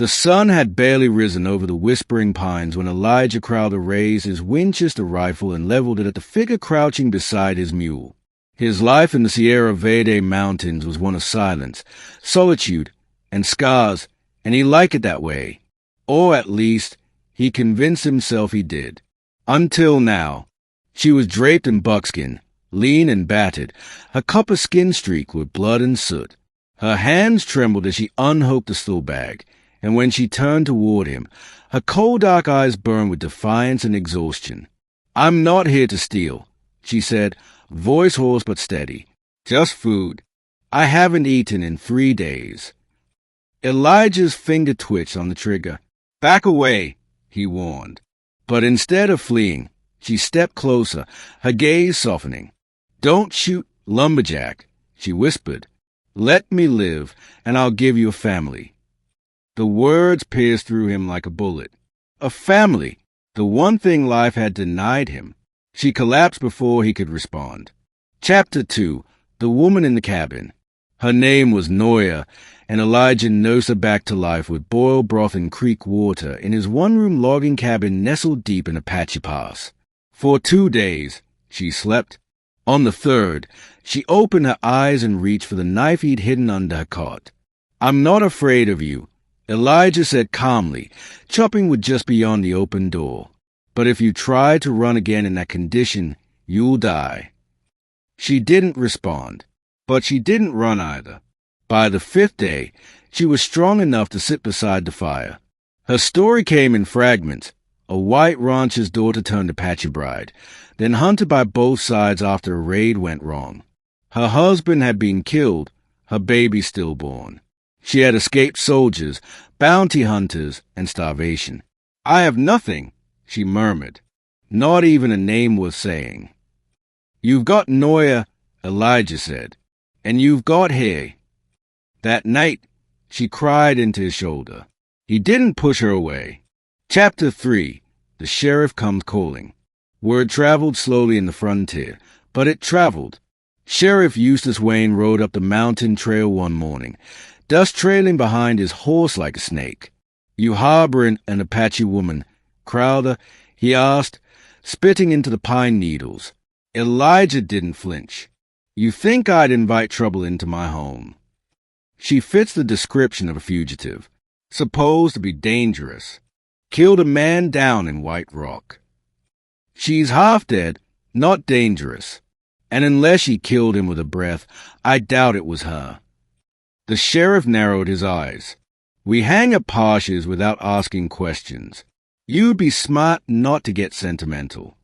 The sun had barely risen over the whispering pines when Elijah Crowder raised his Winchester rifle and leveled it at the figure crouching beside his mule. His life in the Sierra Verde mountains was one of silence, solitude, and scars, and he liked it that way. Or at least, he convinced himself he did. Until now. She was draped in buckskin, lean and battered, her copper skin streaked with blood and soot. Her hands trembled as she unhooked the stool bag, and when she turned toward him, her cold dark eyes burned with defiance and exhaustion. "I'm not here to steal," she said, voice hoarse but steady. "Just food. I haven't eaten in 3 days." Elijah's finger twitched on the trigger. "Back away," he warned. But instead of fleeing, she stepped closer, her gaze softening. "Don't shoot, Lumberjack," she whispered. "Let me live, and I'll give you a family." The words pierced through him like a bullet. A family, the one thing life had denied him. She collapsed before he could respond. Chapter 2. The Woman in the Cabin. Her name was Noya, and Elijah nursed her back to life with boiled broth and creek water in his one-room logging cabin nestled deep in Apache Pass. For 2 days, she slept. On the third, she opened her eyes and reached for the knife he'd hidden under her cot. "I'm not afraid of you," Elijah said calmly, chopping wood just beyond the open door. "But if you try to run again in that condition, you'll die." She didn't respond, but she didn't run either. By the 5th day, she was strong enough to sit beside the fire. Her story came in fragments. A white rancher's daughter turned Apache bride, then hunted by both sides after a raid went wrong. Her husband had been killed, her baby stillborn. She had escaped soldiers, bounty hunters, and starvation. "I have nothing," she murmured. "Not even a name worth saying." "You've got Noya," Elijah said, "and you've got hair." That night, she cried into his shoulder. He didn't push her away. Chapter 3. The Sheriff Comes Calling. Word traveled slowly in the frontier, but it traveled. Sheriff Eustace Wayne rode up the mountain trail one morning, dust trailing behind his horse like a snake. "You harboring an Apache woman, Crowder?" he asked, spitting into the pine needles. Elijah didn't flinch. "You think I'd invite trouble into my home?" She fits the description of a fugitive, supposed to be dangerous. Killed a man down in White Rock. She's half dead, not dangerous. And unless she killed him with a breath, I doubt it was her. The sheriff narrowed his eyes. "We hang Apaches without asking questions. You'd be smart not to get sentimental."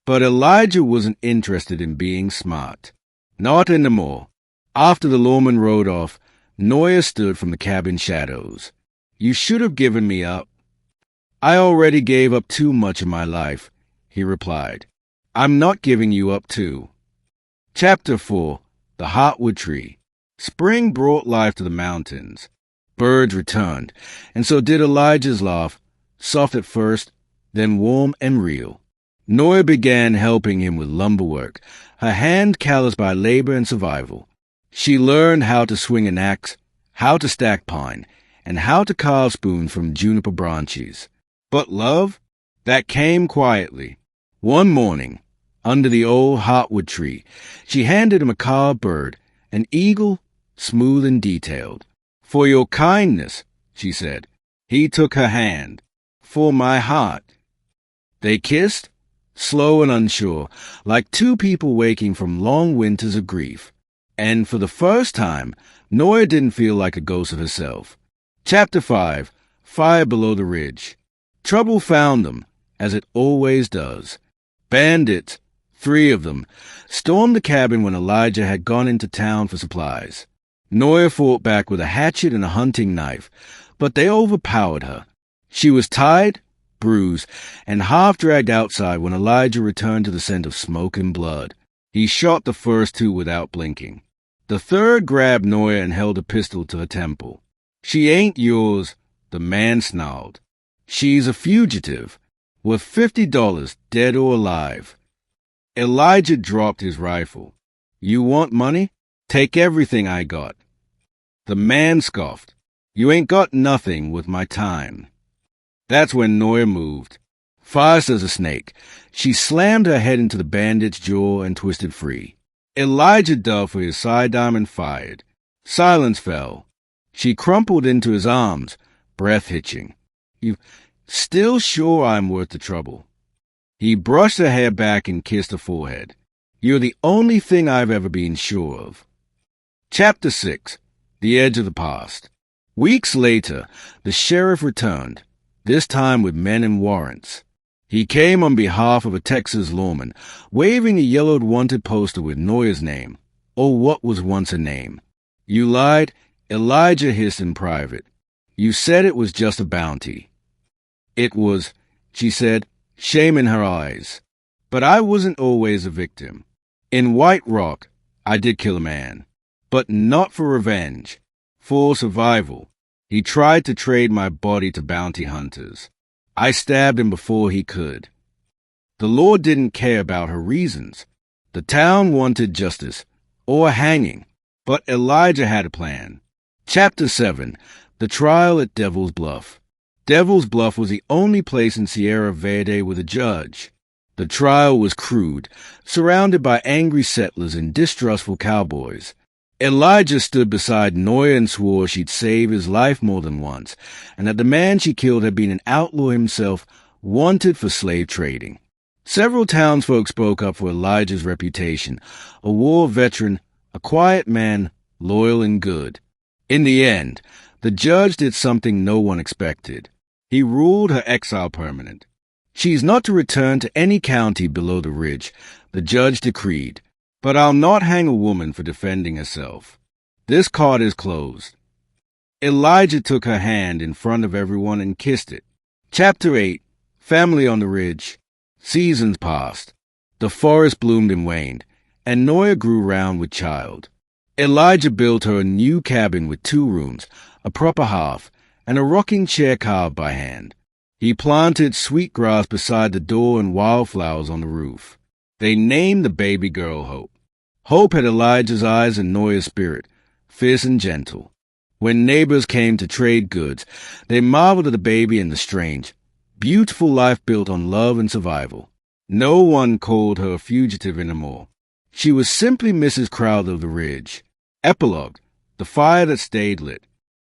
But Elijah wasn't interested in being smart. Not anymore. After the lawman rode off, Noya stood from the cabin shadows. "You should have given me up." "I already gave up too much of my life," he replied. "I'm not giving you up too." Chapter 4. The Heartwood Tree. Spring brought life to the mountains. Birds returned, and so did Elijah's laugh, soft at first, then warm and real. Noya began helping him with lumber work, her hand calloused by labor and survival. She learned how to swing an axe, how to stack pine, and how to carve spoons from juniper branches. But love? That came quietly. One morning, under the old heartwood tree, she handed him a carved bird, an eagle, smooth and detailed. "For your kindness," she said. He took her hand. "For my heart." They kissed, slow and unsure, like two people waking from long winters of grief. And for the first time, Noya didn't feel like a ghost of herself. Chapter 5. Fire Below the Ridge. Trouble found them, as it always does. Bandits, 3 of them, stormed the cabin when Elijah had gone into town for supplies. Noya fought back with a hatchet and a hunting knife, but they overpowered her. She was tied, bruised, and half-dragged outside when Elijah returned to the scent of smoke and blood. He shot the first 2 without blinking. The third grabbed Noya and held a pistol to her temple. "She ain't yours," the man snarled. "She's a fugitive, worth $50, dead or alive." Elijah dropped his rifle. "You want money? Take everything I got." The man scoffed. You ain't got nothing with my time. That's when Noya moved. Fast as a snake, she slammed her head into the bandit's jaw and twisted free. Elijah dove for his sidearm and fired. Silence fell. She crumpled into his arms, breath hitching. You still sure I'm worth the trouble? He brushed her hair back and kissed her forehead. You're the only thing I've ever been sure of. Chapter 6. The Edge of the Past. Weeks later, the sheriff returned, this time with men and warrants. He came on behalf of a Texas lawman, waving a yellowed wanted poster with Noya's name, or what was once a name. You lied, Elijah hissed in private. You said it was just a bounty. It was, she said, shame in her eyes. But I wasn't always a victim. In White Rock, I did kill a man, but not for revenge, for survival. He tried to trade my body to bounty hunters. I stabbed him before he could. The law didn't care about her reasons. The town wanted justice, or hanging, but Elijah had a plan. Chapter 7. The Trial at Devil's Bluff. Devil's Bluff was the only place in Sierra Verde with a judge. The trial was crude, surrounded by angry settlers and distrustful cowboys. Elijah stood beside Noya and swore she'd save his life more than once, and that the man she killed had been an outlaw himself, wanted for slave trading. Several townsfolk spoke up for Elijah's reputation, a war veteran, a quiet man, loyal and good. In the end, the judge did something no one expected. He ruled her exile permanent. She's not to return to any county below the ridge, the judge decreed. But I'll not hang a woman for defending herself. This card is closed. Elijah took her hand in front of everyone and kissed it. Chapter 8. Family on the Ridge. Seasons passed. The forest bloomed and waned, and Noya grew round with child. Elijah built her a new cabin with 2 rooms, a proper hearth, and a rocking chair carved by hand. He planted sweet grass beside the door and wildflowers on the roof. They named the baby girl Hope. Hope had Elijah's eyes and Noya's spirit, fierce and gentle. When neighbors came to trade goods, they marveled at the baby and the strange, beautiful life built on love and survival. No one called her a fugitive anymore. She was simply Mrs. Crowther of the Ridge. Epilogue. The fire that stayed lit.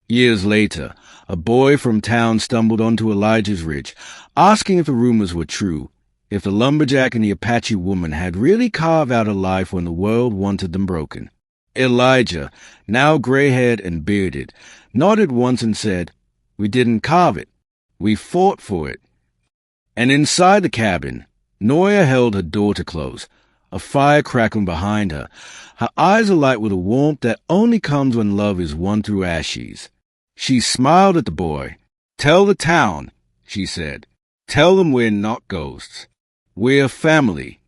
Years later, a boy from town stumbled onto Elijah's ridge, asking if the rumors were true, if the lumberjack and the Apache woman had really carved out a life when the world wanted them broken. Elijah, now gray-haired and bearded, nodded once and said, "We didn't carve it. We fought for it." And inside the cabin, Noya held her door to close, a fire crackling behind her, her eyes alight with a warmth that only comes when love is won through ashes. She smiled at the boy. "Tell the town," she said. "Tell them we're not ghosts. We're family."